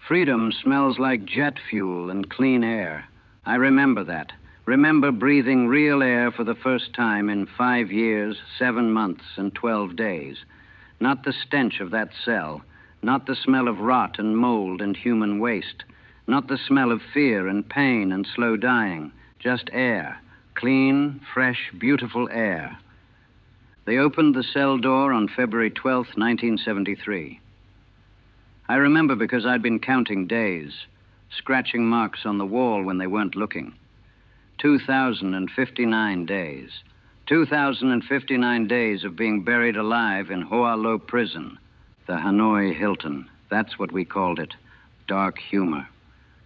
Freedom smells like jet fuel and clean air. I remember that. Remember breathing real air for the first time in 5 years, 7 months, and 12 days. Not the stench of that cell, not the smell of rot and mold and human waste, not the smell of fear and pain and slow dying, just air, clean, fresh, beautiful air. They opened the cell door on February 12th, 1973. I remember because I'd been counting days, scratching marks on the wall when they weren't looking. 2,059 days. 2,059 days of being buried alive in Hoa Lo Prison, the Hanoi Hilton. That's what we called it. Dark humor.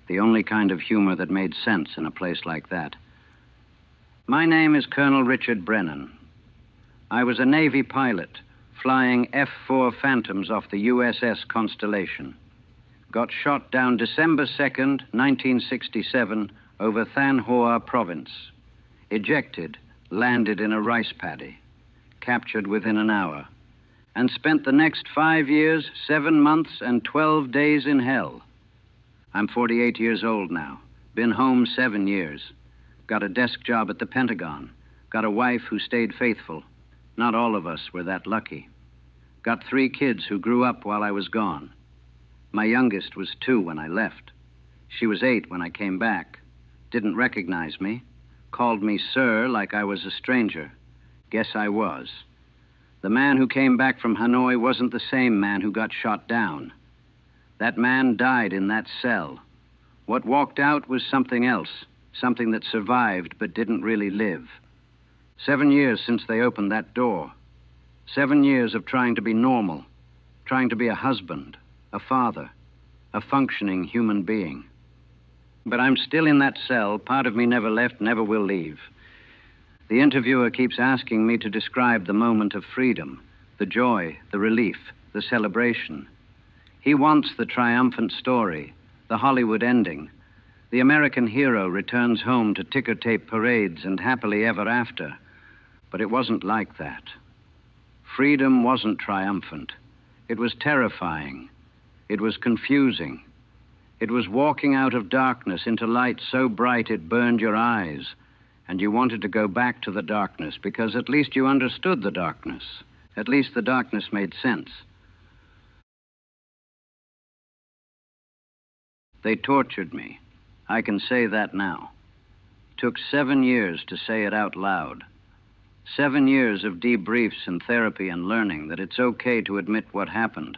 The only kind of humor that made sense in a place like that. My name is Colonel Richard Brennan. I was a Navy pilot, flying F-4 Phantoms off the USS Constellation. Got shot down December 2nd, 1967, over Than Hoa Province. Ejected, landed in a rice paddy. Captured within an hour. And spent the next 5 years, 7 months, and 12 days in hell. I'm 48 years old now. Been home 7 years. Got a desk job at the Pentagon. Got a wife who stayed faithful. Not all of us were that lucky. Got 3 kids who grew up while I was gone. My youngest was 2 when I left. She was 8 when I came back. Didn't recognize me. Called me sir like I was a stranger. Guess I was. The man who came back from Hanoi wasn't the same man who got shot down. That man died in that cell. What walked out was something else, something that survived but didn't really live. 7 years since they opened that door. 7 years of trying to be normal, trying to be a husband, a father, a functioning human being. But I'm still in that cell. Part of me never left, never will leave. The interviewer keeps asking me to describe the moment of freedom, the joy, the relief, the celebration. He wants the triumphant story, the Hollywood ending. The American hero returns home to ticker tape parades and happily ever after. But it wasn't like that. Freedom wasn't triumphant. It was terrifying. It was confusing. It was walking out of darkness into light so bright it burned your eyes, and you wanted to go back to the darkness because at least you understood the darkness. At least the darkness made sense. They tortured me. I can say that now. Took 7 years to say it out loud. 7 years of debriefs and therapy and learning that it's okay to admit what happened,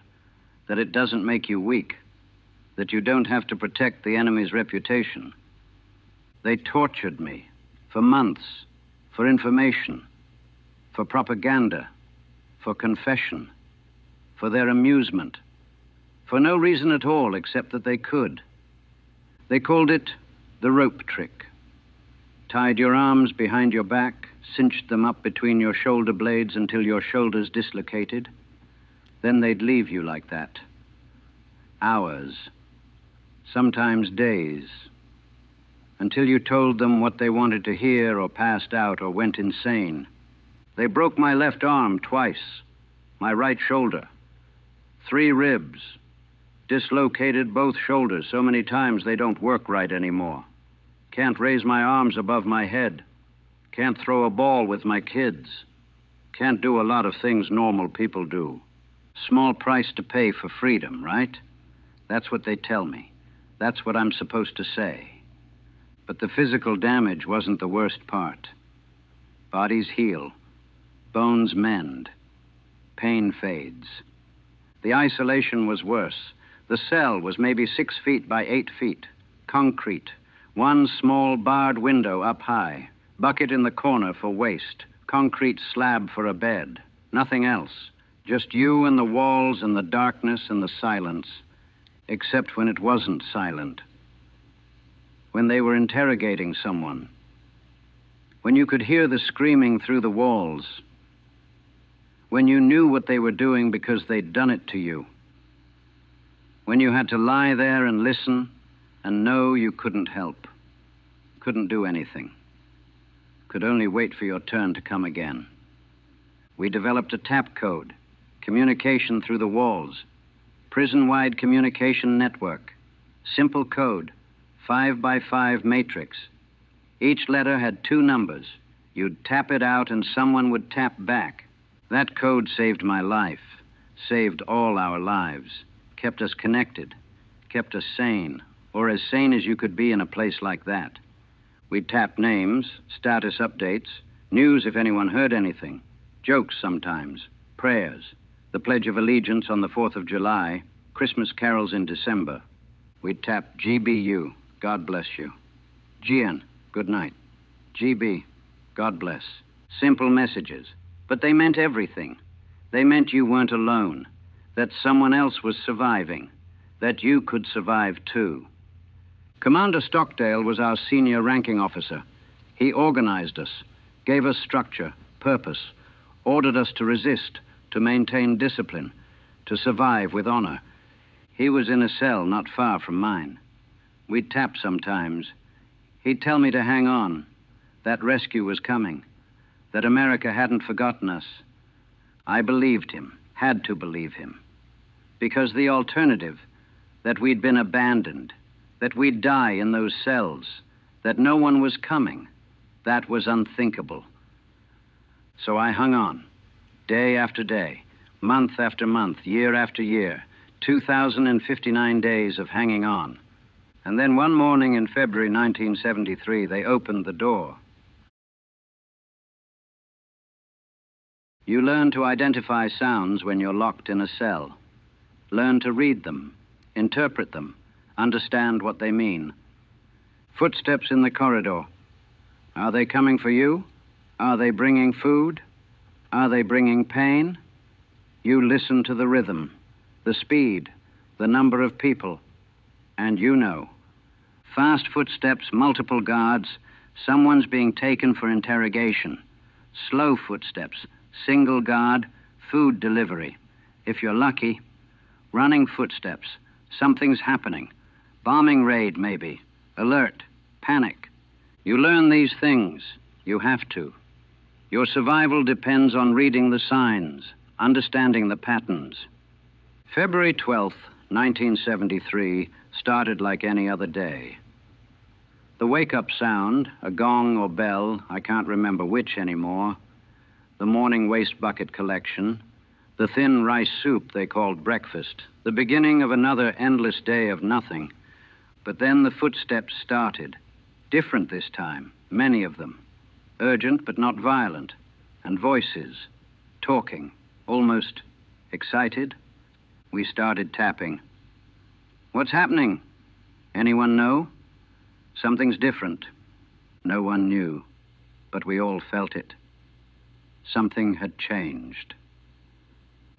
that it doesn't make you weak, that you don't have to protect the enemy's reputation. They tortured me for months, for information, for propaganda, for confession, for their amusement, for no reason at all except that they could. They called it the rope trick. Tied your arms behind your back, cinched them up between your shoulder blades until your shoulders dislocated. Then they'd leave you like that. Hours, sometimes days, until you told them what they wanted to hear or passed out or went insane. They broke my left arm twice, my right shoulder, 3 ribs, dislocated both shoulders so many times they don't work right anymore. Can't raise my arms above my head. Can't throw a ball with my kids. Can't do a lot of things normal people do. Small price to pay for freedom, right? That's what they tell me. That's what I'm supposed to say. But the physical damage wasn't the worst part. Bodies heal. Bones mend. Pain fades. The isolation was worse. The cell was maybe 6 feet by 8 feet. Concrete. 1 small barred window up high. Bucket in the corner for waste. Concrete slab for a bed. Nothing else. Just you and the walls and the darkness and the silence. Except when it wasn't silent. When they were interrogating someone. When you could hear the screaming through the walls. When you knew what they were doing because they'd done it to you. When you had to lie there and listen and know you couldn't help. Couldn't do anything. Could only wait for your turn to come again. We developed a tap code. Communication through the walls. Prison-wide communication network. Simple code, 5 by 5 matrix. Each letter had 2 numbers. You'd tap it out and someone would tap back. That code saved my life, saved all our lives, kept us connected, kept us sane, or as sane as you could be in a place like that. We'd tap names, status updates, news if anyone heard anything, jokes sometimes, prayers, the Pledge of Allegiance on the 4th of July, Christmas carols in December. We'd tap GBU, God bless you. GN, good night. GB, God bless. Simple messages, but they meant everything. They meant you weren't alone, that someone else was surviving, that you could survive too. Commander Stockdale was our senior ranking officer. He organized us, gave us structure, purpose, ordered us to resist, to maintain discipline, to survive with honor. He was in a cell not far from mine. We'd tap sometimes. He'd tell me to hang on, that rescue was coming, that America hadn't forgotten us. I believed him, had to believe him. Because the alternative, that we'd been abandoned, that we'd die in those cells, that no one was coming, that was unthinkable. So I hung on, day after day, month after month, year after year, 2,059 days of hanging on. And then one morning in February 1973, they opened the door. You learn to identify sounds when you're locked in a cell. Learn to read them, interpret them, understand what they mean. Footsteps in the corridor. Are they coming for you? Are they bringing food? Are they bringing pain? You listen to the rhythm, the speed, the number of people, and you know. Fast footsteps, multiple guards, someone's being taken for interrogation. Slow footsteps, single guard, food delivery. If you're lucky, running footsteps, something's happening. Bombing raid, maybe. Alert, panic. You learn these things. You have to. Your survival depends on reading the signs, understanding the patterns. February 12th, 1973, started like any other day. The wake-up sound, a gong or bell, I can't remember which anymore, the morning waste bucket collection, the thin rice soup they called breakfast, the beginning of another endless day of nothing. But then the footsteps started, different this time, many of them, urgent but not violent, and voices, talking, almost excited. We started tapping. What's happening? Anyone know? Something's different. No one knew, but we all felt it. Something had changed.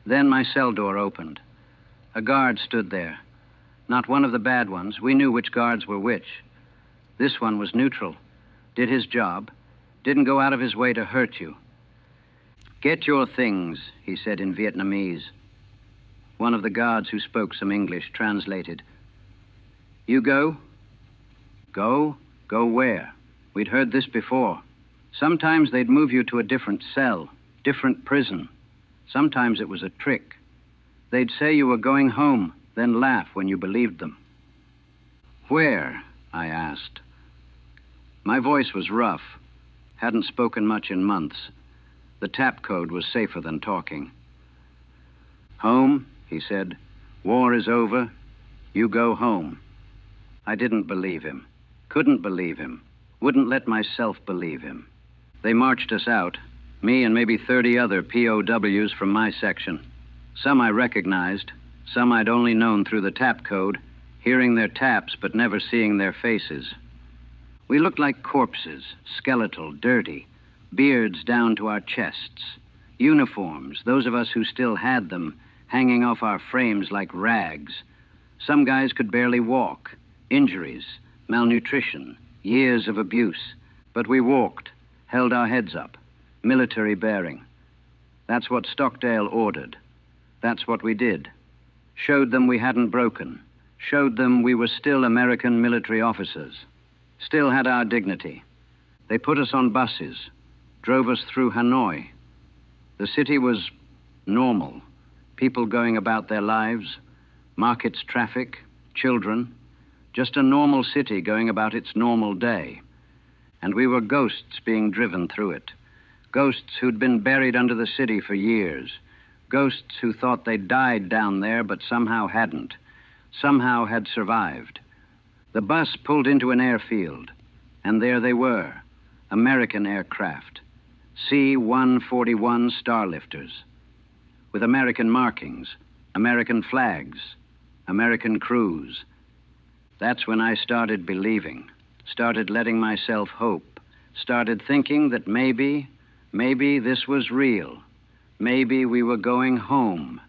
Then my cell door opened. A guard stood there. Not one of the bad ones. We knew which guards were which. This one was neutral, did his job, didn't go out of his way to hurt you. Get your things, he said in Vietnamese. One of the guards who spoke some English translated. You go? Go? Go where? We'd heard this before. Sometimes they'd move you to a different cell, different prison. Sometimes it was a trick. They'd say you were going home, then laugh when you believed them. Where? I asked. My voice was rough. Hadn't spoken much in months. The tap code was safer than talking. Home, he said. War is over. You go home. I didn't believe him. Couldn't believe him. Wouldn't let myself believe him. They marched us out, me and maybe 30 other POWs from my section. Some I recognized, some I'd only known through the tap code, hearing their taps but never seeing their faces. We looked like corpses, skeletal, dirty, beards down to our chests, uniforms, those of us who still had them, hanging off our frames like rags. Some guys could barely walk, injuries, malnutrition, years of abuse, but we walked, held our heads up, military bearing. That's what Stockdale ordered. That's what we did. Showed them we hadn't broken. Showed them we were still American military officers. Still had our dignity. They put us on buses, drove us through Hanoi. The city was normal. People going about their lives, markets, traffic, children. just a normal city going about its normal day. And we were ghosts being driven through it. Ghosts who'd been buried under the city for years. Ghosts who thought they'd died down there but somehow hadn't. Somehow had survived. The bus pulled into an airfield, and there they were, American aircraft, C-141 Starlifters, with American markings, American flags, American crews. That's when I started believing, started letting myself hope, started thinking that maybe this was real. Maybe we were going home.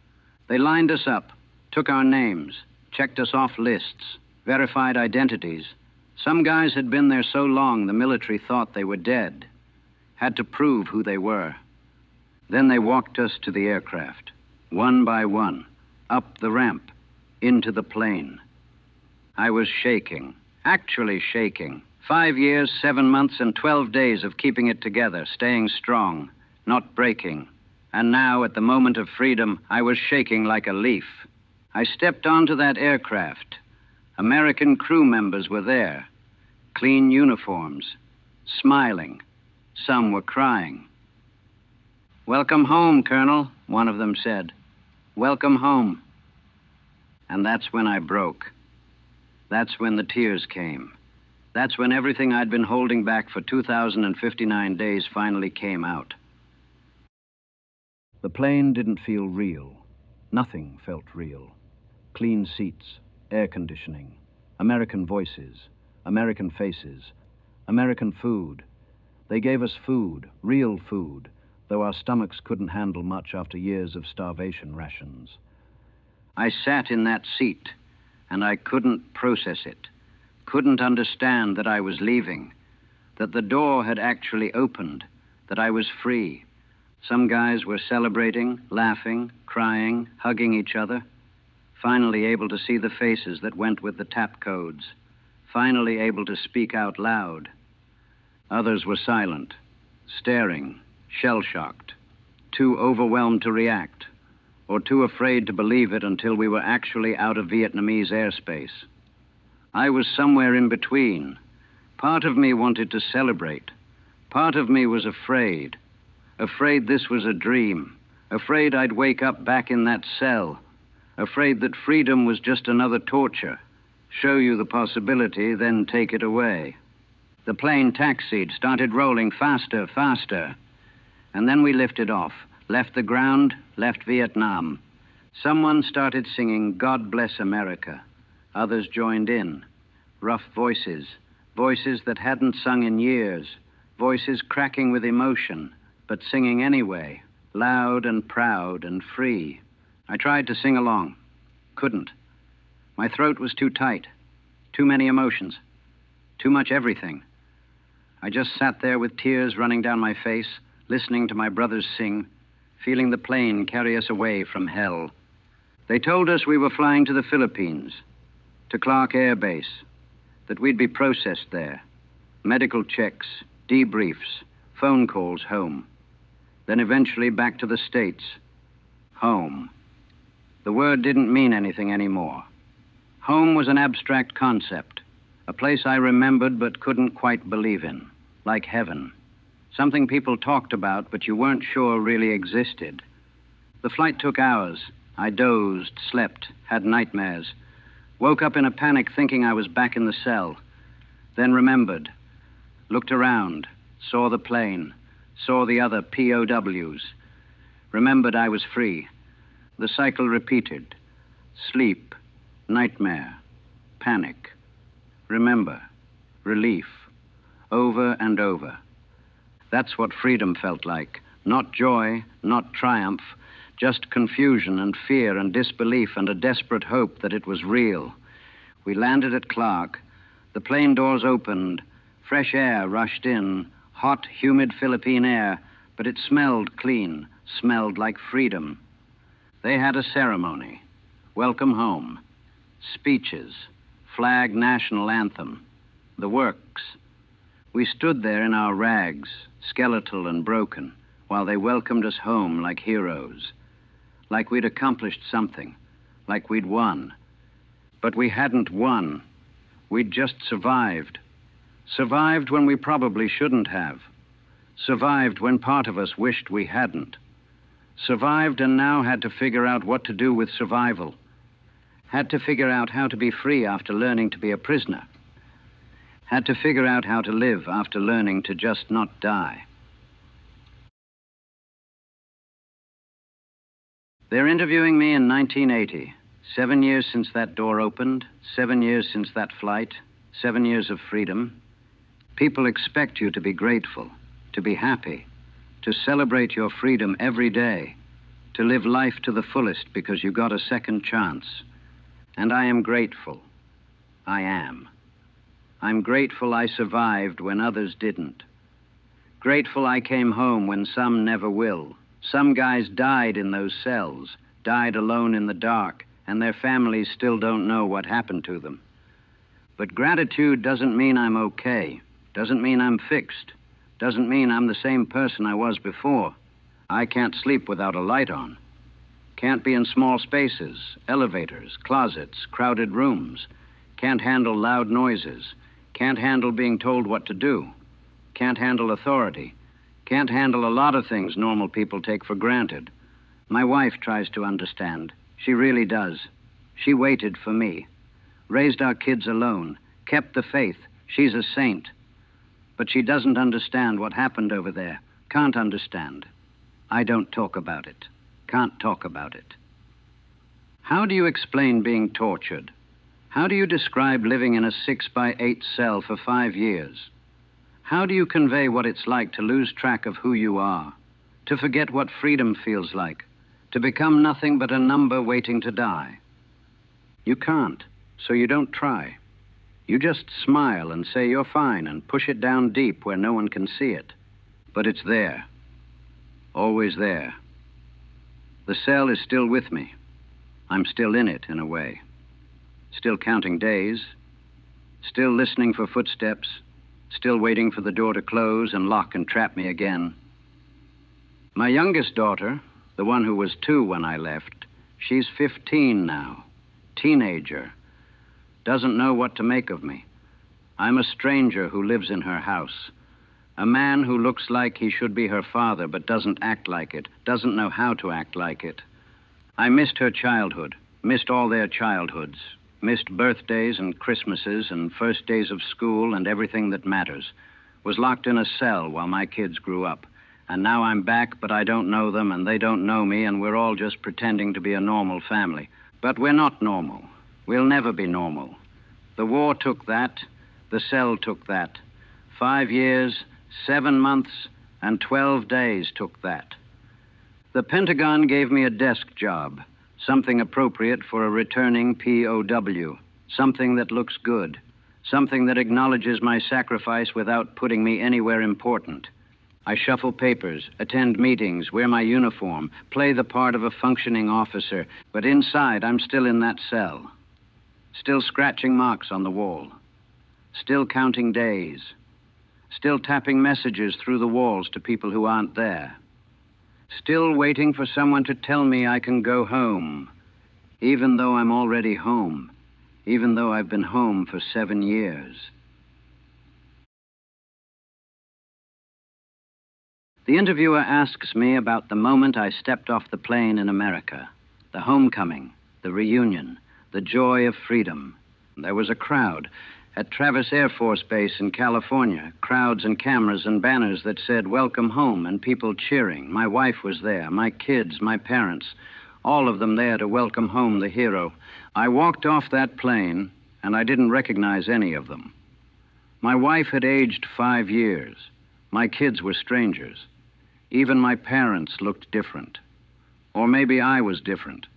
They lined us up, took our names, checked us off lists, verified identities. Some guys had been there so long the military thought they were dead, had to prove who they were. Then they walked us to the aircraft, one by one, up the ramp, into the plane. I was shaking, actually shaking. 5 years, 7 months, and 12 days of keeping it together, staying strong, not breaking. And now, at the moment of freedom, I was shaking like a leaf. I stepped onto that aircraft. American crew members were there, clean uniforms, smiling. Some were crying. "Welcome home, Colonel," one of them said. "Welcome home." And that's when I broke. That's when the tears came. That's when everything I'd been holding back for 2,059 days finally came out. The plane didn't feel real. Nothing felt real. Clean seats, air conditioning, American voices, American faces, American food. They gave us food, real food, though our stomachs couldn't handle much after years of starvation rations. I sat in that seat, and I couldn't process it, couldn't understand that I was leaving, that the door had actually opened, that I was free. Some guys were celebrating, laughing, crying, hugging each other, finally able to see the faces that went with the tap codes, finally able to speak out loud. Others were silent, staring, shell-shocked, too overwhelmed to react, or too afraid to believe it until we were actually out of Vietnamese airspace. I was somewhere in between. Part of me wanted to celebrate. Part of me was afraid. Afraid this was a dream. Afraid I'd wake up back in that cell. Afraid that freedom was just another torture. Show you the possibility, then take it away. The plane taxied, started rolling faster, faster. And then we lifted off, left the ground, left Vietnam. Someone started singing "God Bless America." Others joined in. Rough voices, voices that hadn't sung in years, voices cracking with emotion, but singing anyway, loud and proud and free. I tried to sing along. Couldn't. My throat was too tight. Too many emotions. Too much everything. I just sat there with tears running down my face, listening to my brothers sing, feeling the plane carry us away from hell. They told us we were flying to the Philippines, to Clark Air Base, that we'd be processed there. Medical checks, debriefs, phone calls home. Then eventually back to the States. Home. The word didn't mean anything anymore. Home was an abstract concept, a place I remembered but couldn't quite believe in, like heaven. Something people talked about but you weren't sure really existed. The flight took hours. I dozed, slept, had nightmares. Woke up in a panic thinking I was back in the cell. Then remembered. Looked around, saw the plane, saw the other POWs. Remembered I was free. The cycle repeated. Sleep, nightmare, panic. Remember, relief, over and over. That's what freedom felt like. Not joy, not triumph, just confusion and fear and disbelief and a desperate hope that it was real. We landed at Clark. The plane doors opened. Fresh air rushed in, hot, humid Philippine air, but it smelled clean, smelled like freedom. They had a ceremony. Welcome home. Speeches. Flag national anthem. The works. We stood there in our rags, skeletal and broken, while they welcomed us home like heroes. Like we'd accomplished something. Like we'd won. But we hadn't won. We'd just survived. Survived when we probably shouldn't have. Survived when part of us wished we hadn't. Survived and now had to figure out what to do with survival. Had to figure out how to be free after learning to be a prisoner. Had to figure out how to live after learning to just not die. They're interviewing me in 1980. 7 years since that door opened, 7 years since that flight, 7 years of freedom. People expect you to be grateful, to be happy, to celebrate your freedom every day, to live life to the fullest because you got a second chance. And I am grateful. I am. I'm grateful I survived when others didn't. Grateful I came home when some never will. Some guys died in those cells, died alone in the dark, and their families still don't know what happened to them. But gratitude doesn't mean I'm okay, doesn't mean I'm fixed, doesn't mean I'm the same person I was before. I can't sleep without a light on. Can't be in small spaces, elevators, closets, crowded rooms. Can't handle loud noises. Can't handle being told what to do. Can't handle authority. Can't handle a lot of things normal people take for granted. My wife tries to understand. She really does. She waited for me. Raised our kids alone. Kept the faith. She's a saint. But she doesn't understand what happened over there. Can't understand. I don't talk about it. Can't talk about it. How do you explain being tortured? How do you describe living in a 6-by-8 cell for 5 years? How do you convey what it's like to lose track of who you are, to forget what freedom feels like, to become nothing but a number waiting to die? You can't, so you don't try. You just smile and say you're fine and push it down deep where no one can see it. But it's there. Always there. The cell is still with me. I'm still in it, in a way. Still counting days. Still listening for footsteps. Still waiting for the door to close and lock and trap me again. My youngest daughter, the one who was 2 when I left, she's 15 now. Teenager. Doesn't know what to make of me. I'm a stranger who lives in her house. A man who looks like he should be her father but doesn't act like it, doesn't know how to act like it. I missed her childhood, missed all their childhoods, missed birthdays and Christmases and first days of school and everything that matters. Was locked in a cell while my kids grew up. And now I'm back, but I don't know them and they don't know me, and we're all just pretending to be a normal family. But we're not normal. We'll never be normal. The war took that. The cell took that. 5 years, 7 months, and 12 days took that. The Pentagon gave me a desk job, something appropriate for a returning POW, something that looks good, something that acknowledges my sacrifice without putting me anywhere important. I shuffle papers, attend meetings, wear my uniform, play the part of a functioning officer, but inside I'm still in that cell, still scratching marks on the wall, still counting days, still tapping messages through the walls to people who aren't there. Still waiting for someone to tell me I can go home, even though I'm already home, even though I've been home for 7 years. The interviewer asks me about the moment I stepped off the plane in America, the homecoming, the reunion, the joy of freedom. There was a crowd at Travis Air Force Base in California, crowds and cameras and banners that said, "Welcome home," and people cheering. My wife was there, my kids, my parents, all of them there to welcome home the hero. I walked off that plane, and I didn't recognize any of them. My wife had aged 5 years. My kids were strangers. Even my parents looked different. Or maybe I was different.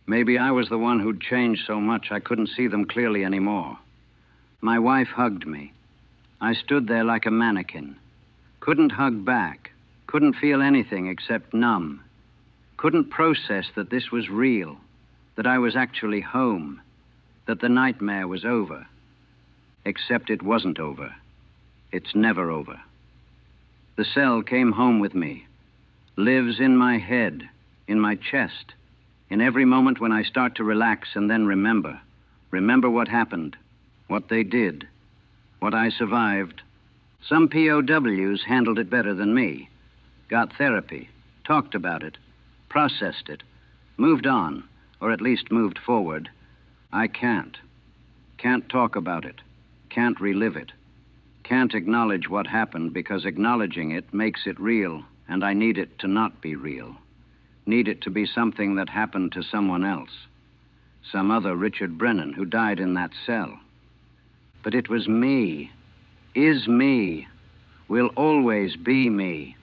Maybe I was the one who'd changed so much I couldn't see them clearly anymore. My wife hugged me. I stood there like a mannequin. Couldn't hug back. Couldn't feel anything except numb. Couldn't process that this was real, that I was actually home, that the nightmare was over. Except it wasn't over. It's never over. The cell came home with me, lives in my head, in my chest, in every moment when I start to relax and then remember what happened, what they did, what I survived. Some POWs handled it better than me, got therapy, talked about it, processed it, moved on, or at least moved forward. I can't. Can't talk about it, can't relive it, can't acknowledge what happened because acknowledging it makes it real, and I need it to not be real. Need it to be something that happened to someone else. Some other Richard Brennan who died in that cell. But it was me, is me, will always be me.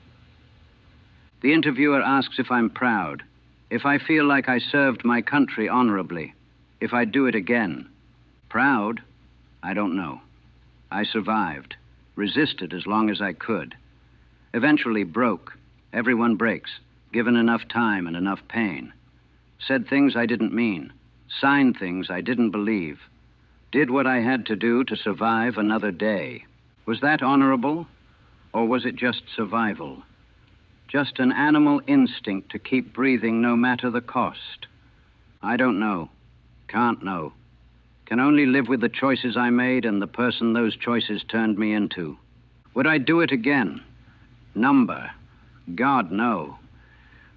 The interviewer asks if I'm proud, if I feel like I served my country honorably, if I'd do it again. Proud? I don't know. I survived, resisted as long as I could. Eventually broke. Everyone breaks, given enough time and enough pain. Said things I didn't mean, signed things I didn't believe. Did what I had to do to survive another day. Was that honorable? Or was it just survival? Just an animal instinct to keep breathing no matter the cost? I don't know. Can't know. Can only live with the choices I made and the person those choices turned me into. Would I do it again? Number? God, no.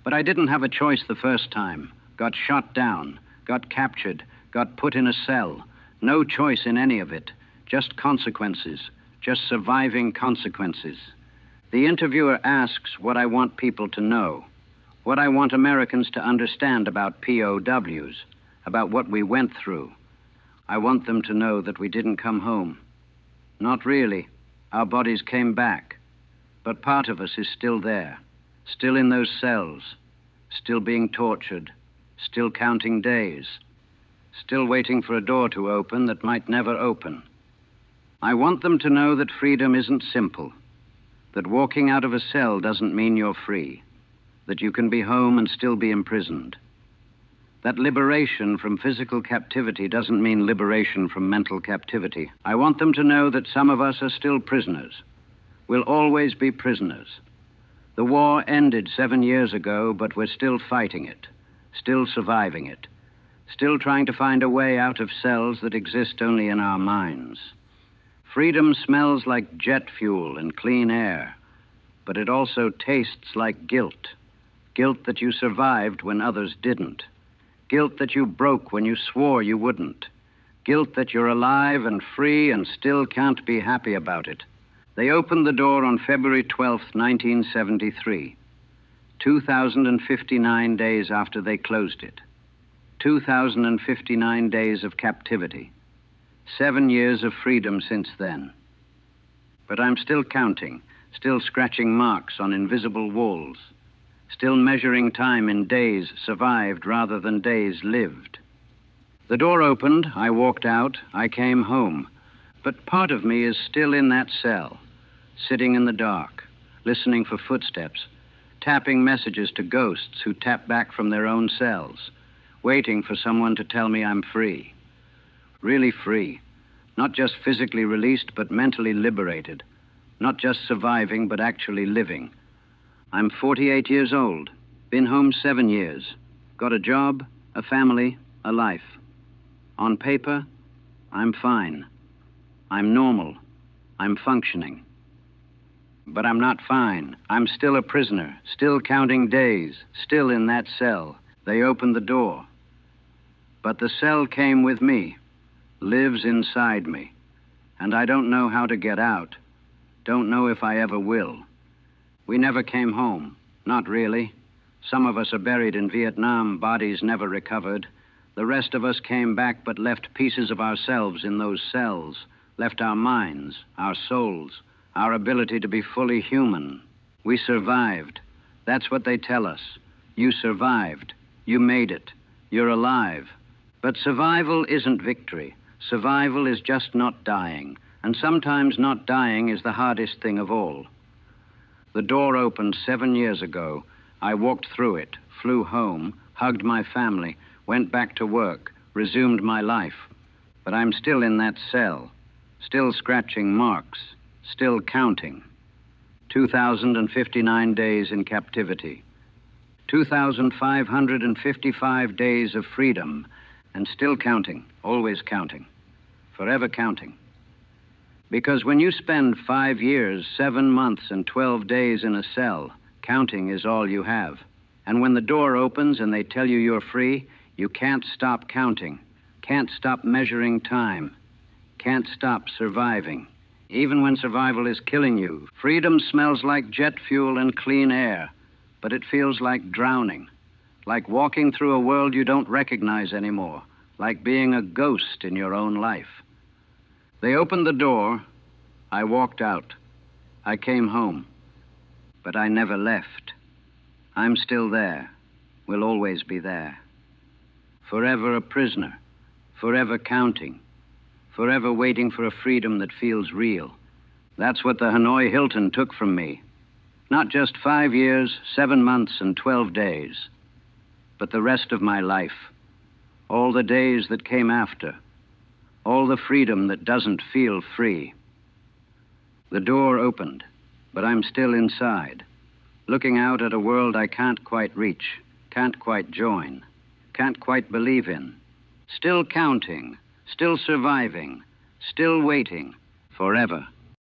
But I didn't have a choice the first time. Got shot down, got captured, got put in a cell. No choice in any of it. Just consequences. Just surviving consequences. The interviewer asks what I want people to know. What I want Americans to understand about POWs. About what we went through. I want them to know that we didn't come home. Not really. Our bodies came back. But part of us is still there. Still in those cells. Still being tortured. Still counting days. Still waiting for a door to open that might never open. I want them to know that freedom isn't simple. That walking out of a cell doesn't mean you're free. That you can be home and still be imprisoned. That liberation from physical captivity doesn't mean liberation from mental captivity. I want them to know that some of us are still prisoners. We'll always be prisoners. The war ended 7 years ago, but we're still fighting it, still surviving it, still trying to find a way out of cells that exist only in our minds. Freedom smells like jet fuel and clean air, but it also tastes like guilt. Guilt that you survived when others didn't. Guilt that you broke when you swore you wouldn't. Guilt that you're alive and free and still can't be happy about it. They opened the door on February 12th, 1973, 2,059 days after they closed it. 2,059 days of captivity. 7 years of freedom since then. But I'm still counting, still scratching marks on invisible walls. Still measuring time in days survived rather than days lived. The door opened, I walked out, I came home. But part of me is still in that cell, sitting in the dark, listening for footsteps, tapping messages to ghosts who tap back from their own cells, waiting for someone to tell me I'm free. Really free. Not just physically released, but mentally liberated. Not just surviving, but actually living. I'm 48 years old, been home 7 years, got a job, a family, a life. On paper, I'm fine. I'm normal. I'm functioning. But I'm not fine. I'm still a prisoner, still counting days, still in that cell. They opened the door. But the cell came with me, lives inside me, and I don't know how to get out. Don't know if I ever will. We never came home, not really. Some of us are buried in Vietnam, bodies never recovered. The rest of us came back but left pieces of ourselves in those cells, left our minds, our souls, our ability to be fully human. We survived. That's what they tell us. You survived. You made it. You're alive. But survival isn't victory. Survival is just not dying. And sometimes not dying is the hardest thing of all. The door opened 7 years ago. I walked through it, flew home, hugged my family, went back to work, resumed my life. But I'm still in that cell, still scratching marks, still counting. 2,059 days in captivity. 2,555 days of freedom, and still counting, always counting. forever counting. Because when you spend 5 years, 7 months, and 12 days in a cell, counting is all you have. And when the door opens and they tell you you're free, you can't stop counting, can't stop measuring time, can't stop surviving. Even when survival is killing you, freedom smells like jet fuel and clean air, but it feels like drowning, like walking through a world you don't recognize anymore, like being a ghost in your own life. They opened the door. I walked out. I came home. But I never left. I'm still there. Will always be there. Forever a prisoner. Forever counting. Forever waiting for a freedom that feels real. That's what the Hanoi Hilton took from me. Not just 5 years, 7 months, and 12 days, but the rest of my life. All the days that came after. All the freedom that doesn't feel free. The door opened, but I'm still inside, looking out at a world I can't quite reach, can't quite join, can't quite believe in. Still counting, still surviving, still waiting, forever.